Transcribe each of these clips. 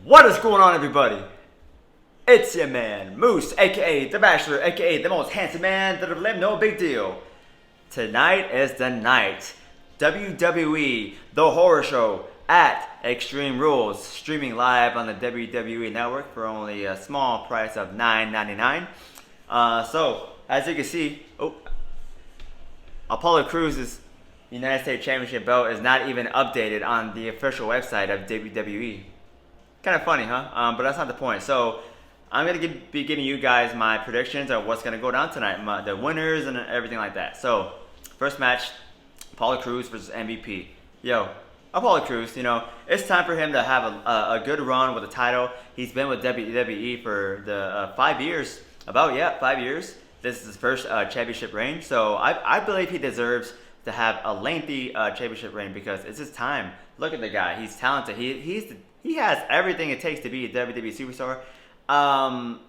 What is going on, everybody? It's your man, Moose, aka The Bachelor, aka the most handsome man that have lived, no big deal. Tonight is the night. WWE The Horror Show at Extreme Rules, streaming live on the WWE Network for only a small price of $9.99. So, as you can see, Apollo Crews' United States Championship belt is not even updated on the official website of WWE. Kind of funny, huh? But that's not the point. So I'm going to be giving you guys my predictions of what's going to go down tonight, the winners and everything like that. So first match, Apollo Crews versus MVP. Yo, Apollo Crews, it's time for him to have a good run with the title. He's been with WWE for the 5 years. 5 years. This is his first championship reign. So I believe he deserves to have a lengthy championship reign because it's his time. Look at the guy. He's talented. He has everything it takes to be a WWE superstar,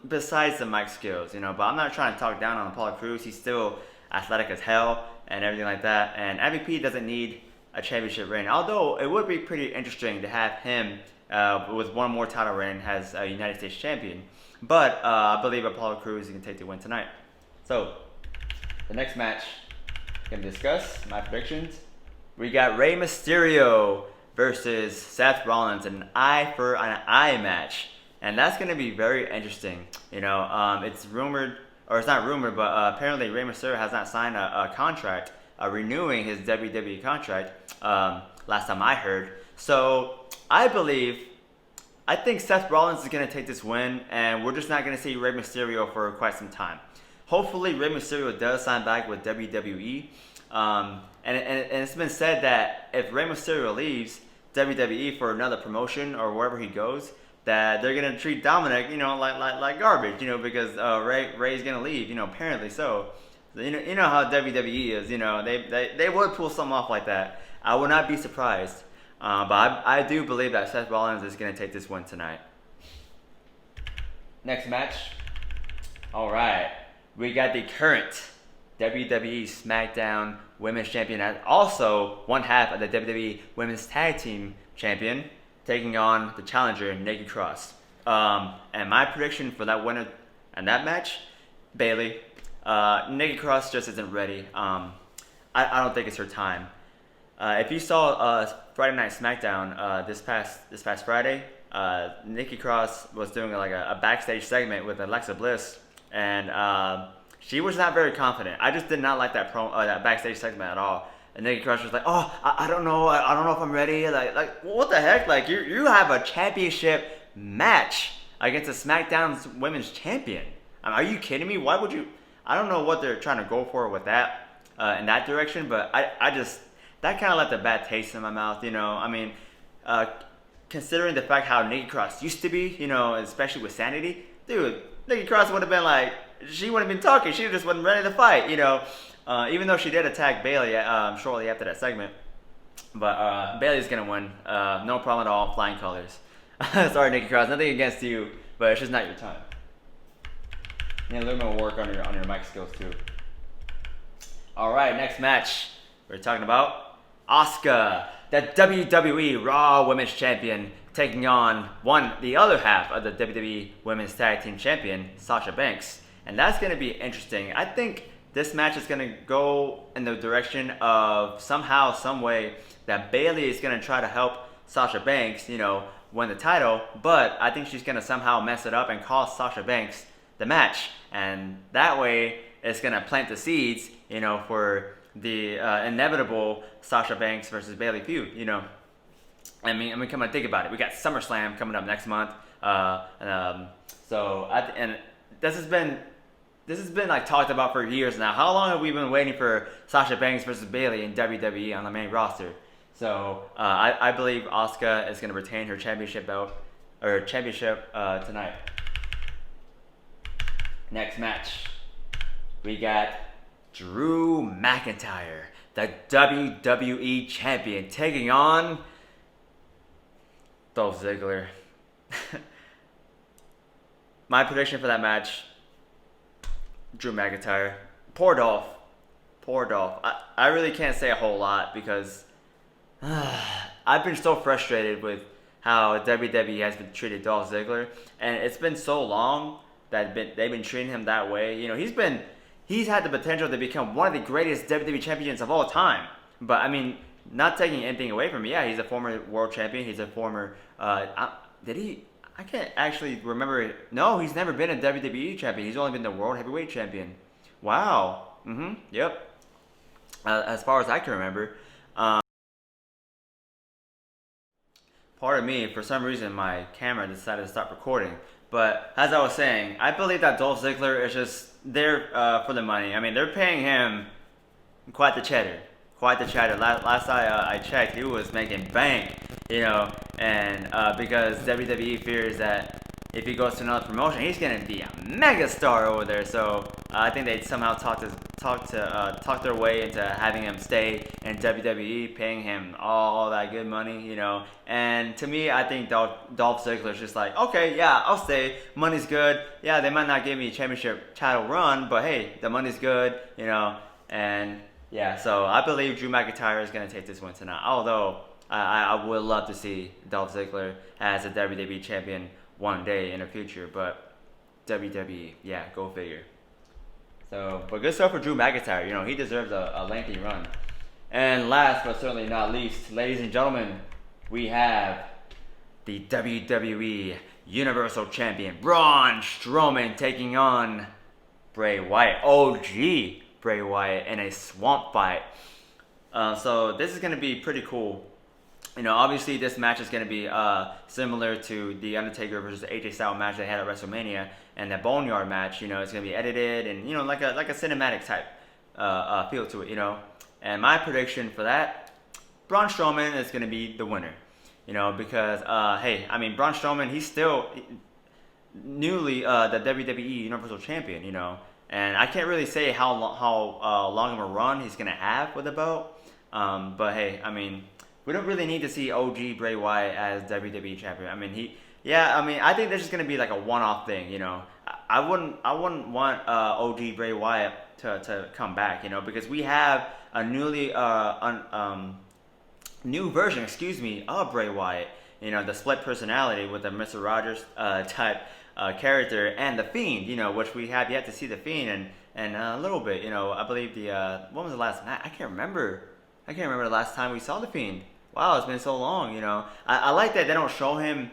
besides the mic skills, But I'm not trying to talk down on Apollo Crews. He's still athletic as hell and everything like that. And MVP doesn't need a championship reign. Although it would be pretty interesting to have him with one more title reign as a United States champion. But I believe Apollo Crews can take the win tonight. So the next match I'm going to discuss my predictions. We got Rey Mysterio versus Seth Rollins, an eye for an eye match, and that's going to be very interesting. It's rumored, or it's not rumored, but apparently Rey Mysterio has not signed a contract, renewing his WWE contract. Last time I heard, so I think Seth Rollins is going to take this win, and we're just not going to see Rey Mysterio for quite some time. Hopefully, Rey Mysterio does sign back with WWE. And it's been said that if Rey Mysterio leaves WWE for another promotion or wherever he goes, that they're gonna treat Dominic, like garbage, because Rey's gonna leave, apparently so. You know how WWE is, they would pull something off like that. I would not be surprised, but I do believe that Seth Rollins is gonna take this win tonight. Next match, all right, we got the current WWE SmackDown Women's Champion and also one half of the WWE Women's Tag Team Champion taking on the challenger Nikki Cross. And my prediction for that winner and that match, Bayley. Nikki Cross just isn't ready. I don't think it's her time. If you saw Friday Night SmackDown this past Friday, Nikki Cross was doing like a backstage segment with Alexa Bliss, and she was not very confident. I just did not like that backstage segment at all. And Nikki Cross was like, "Oh, I don't know. I don't know if I'm ready." Like what the heck? Like you have a championship match against a SmackDown Women's Champion. Are you kidding me? Why would you? I don't know what they're trying to go for with that in that direction, but I just that kind of left a bad taste in my mouth. Considering the fact how Nikki Cross used to be, especially with Sanity, dude, Nikki Cross would have been like. She wouldn't have been talking. She just wasn't ready to fight, even though she did attack Bayley shortly after that segment. But Bayley's going to win. No problem at all. Flying colors. Sorry, Nikki Cross. Nothing against you, but it's just not your time. You need a little more work on your mic skills, too. All right, next match. We're talking about Asuka, the WWE Raw Women's Champion, taking on the other half of the WWE Women's Tag Team Champion, Sasha Banks. And that's going to be interesting. I think this match is going to go in the direction of somehow, some way, that Bayley is going to try to help Sasha Banks, win the title. But I think she's going to somehow mess it up and cost Sasha Banks the match. And that way, it's going to plant the seeds, for the inevitable Sasha Banks versus Bayley feud, I mean, come on, think about it. We got SummerSlam coming up next month. This has been like talked about for years now. How long have we been waiting for Sasha Banks versus Bayley in WWE on the main roster? So I believe Asuka is going to retain her championship belt or championship tonight. Next match, we got Drew McIntyre, the WWE champion, taking on Dolph Ziggler. My prediction for that match. Drew McIntyre. Poor Dolph. I really can't say a whole lot because I've been so frustrated with how WWE has been treated Dolph Ziggler, and it's been so long that they've been treating him that way. You know, he's had the potential to become one of the greatest WWE champions of all time. But I mean, not taking anything away from him. Yeah, he's a former world champion. He's a former. Did he? I can't actually remember. No, he's never been a WWE champion. He's only been the world heavyweight champion. Wow. Yep. As far as I can remember. Pardon me, for some reason my camera decided to stop recording. But as I was saying, I believe that Dolph Ziggler is just there for the money. I mean, they're paying him quite the cheddar. Quite the cheddar. Last I checked, he was making bank, you know, and because WWE fears that if he goes to another promotion, he's gonna be a megastar over there. So I think they'd somehow talk their way into having him stay in WWE, paying him all that good money, you know. And to me, I think Dolph Ziggler's just like, okay, yeah, I'll stay. Money's good. Yeah, they might not give me a championship title run, but hey, the money's good, you know. And yeah, so I believe Drew McIntyre is gonna take this win tonight. Although I would love to see Dolph Ziggler as a WWE champion one day in the future, but WWE, yeah, go figure. So, but good stuff for Drew McIntyre. You know, he deserves a lengthy run. And last but certainly not least, ladies and gentlemen, we have the WWE Universal Champion Braun Strowman taking on Bray Wyatt, OG Bray Wyatt, in a swamp fight. So this is going to be pretty cool. You know, obviously this match is going to be similar to the Undertaker versus AJ Styles match they had at WrestleMania, and that Boneyard match. You know, it's going to be edited and, you know, like a cinematic type feel to it. You know, and my prediction for that, Braun Strowman is going to be the winner. You know, because hey, I mean, Braun Strowman, he's still newly the WWE Universal Champion. You know, and I can't really say how long of a run he's going to have with the belt. But hey, I mean, we don't really need to see OG Bray Wyatt as WWE champion. I mean, I think this is gonna be like a one-off thing. You know, I wouldn't want OG Bray Wyatt to come back. You know, because we have a new version, of Bray Wyatt. You know, the split personality with the Mr. Rogers type character and the Fiend. You know, which we have yet to see the Fiend and a little bit. You know, I believe when was the last night? I can't remember the last time we saw the Fiend. Wow, it's been so long, you know. I like that they don't show him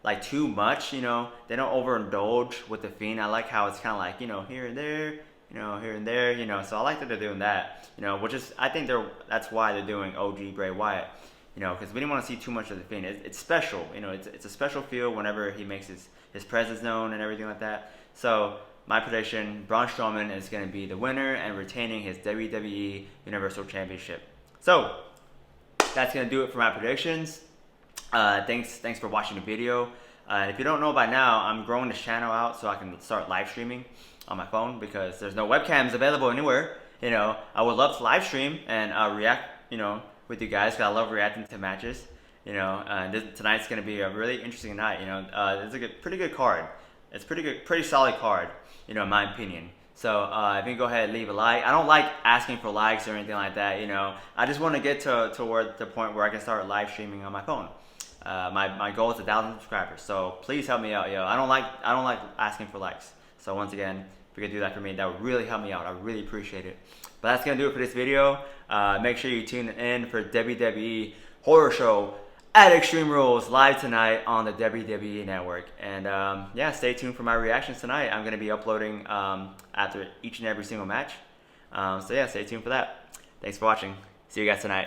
like too much, you know. They don't overindulge with the Fiend. I like how it's kind of like, you know, here and there, you know, here and there, you know. So I like that they're doing that, you know, which is, I think that's why they're doing OG Bray Wyatt, you know, because we didn't want to see too much of the Fiend. It's special, you know. It's a special feel whenever he makes his presence known and everything like that. So my prediction, Braun Strowman is going to be the winner and retaining his WWE Universal Championship. So that's going to do it for my predictions. Thanks for watching the video. If you don't know by now, I'm growing this channel out so I can start live streaming on my phone because there's no webcams available anywhere. You know, I would love to live stream and react, you know, with you guys because I love reacting to matches. You know, tonight's going to be a really interesting night. You know, it's a pretty good card. It's pretty solid card, you know, in my opinion. So if you can go ahead and leave a like. I don't like asking for likes or anything like that, you know. I just want to get toward the point where I can start live streaming on my phone. My goal is 1,000 subscribers. So please help me out, yo. I don't like asking for likes. So once again, if you could do that for me, that would really help me out. I really appreciate it. But that's gonna do it for this video. Make sure you tune in for WWE Horror Show at Extreme Rules live tonight on the WWE Network. And yeah, stay tuned for my reactions tonight. I'm going to be uploading after each and every single match. So yeah, stay tuned for that. Thanks for watching. See you guys tonight.